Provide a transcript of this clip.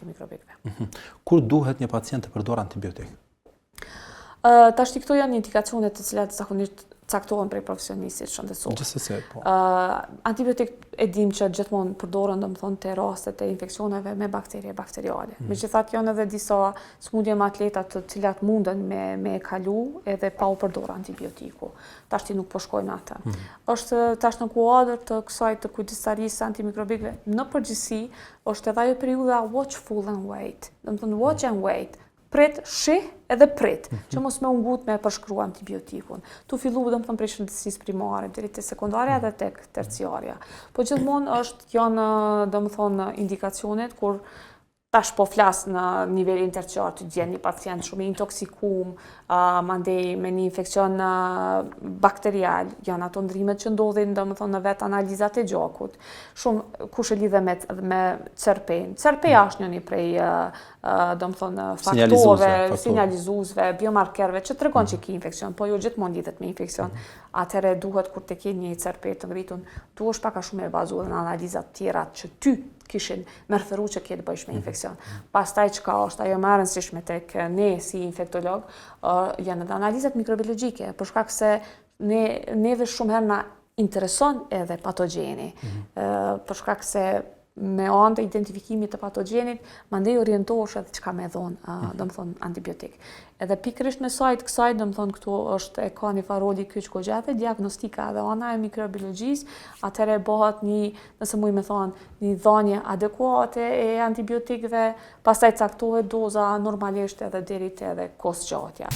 antimikrobikëve. Kur duhet një pacient të përdor antibiotik? Tash këto janë indikacione të cilat zakonisht caktohen prej profesionistit shëndetësor. Gjithsesi, po. Antibiotik e dim që gjithmonë përdoren domethënë te rastet e infeksioneve me bakterie bakteriale. Megjithatë janë edhe disa smundje me atleta të cilat munden me kalu edhe pa u përdorur antibiotiku. Tash ti nuk po shkojnë atë. Është tash në kuadër të kësaj të kujdestarisë antimikrobikëve, në përgjithësi është edhe ajo periudha watchful and wait. Domethënë watch and wait. Prit, shih edhe prit, që mos me ungut me përshkrua antibiotikun. Tu fillu domethënë prej shëndetësisë primare deri te sekondarja dhe tek terciarja. Po gjithmonë janë domethënë indikacionet kur tash po flas në nivelin terciar të gjen një pacient shumë i intoksikum, mandej me një infekcion bakterial, janë ato ndrimet që ndodhin domethënë në vetë analizat e gjakut. Shumë kush e lidhe me CRP-n. CRP është një prej domethënë faktorëve, sinjalizuesve, biomarkerëve që tregon që ke infekcion, po jo gjithmonë lidhet me infekcion. Atëherë duhet kur të ke një CRP të ngritun, duhesh pak a shumë e bazuar në analiza të tjera që ty kishin me referu që ke të bëjsh me infekcion. Pastaj çka është ajo më e rëndësishme tek ne si infektolog, janë edhe analizat mikrobiologjike, për shkak se neve shumë herë na intereson edhe patogjeni. Për shkak se me anë të identifikimit të patogjenit, mandej orientohesh edhe çka më dhon, domethënë antibiotik. Edhe pikërisht me sajt kësaj, domethënë këtu është e ka një faroli kyç goxhatë, diagnostika dhe ana e mikrobiologjisë, atëherë bëhet nëse muj me thonë, një dhënie adekuate e antibiotikëve, pastaj caktohet doza normalisht edhe deri te edhe kosgjatja.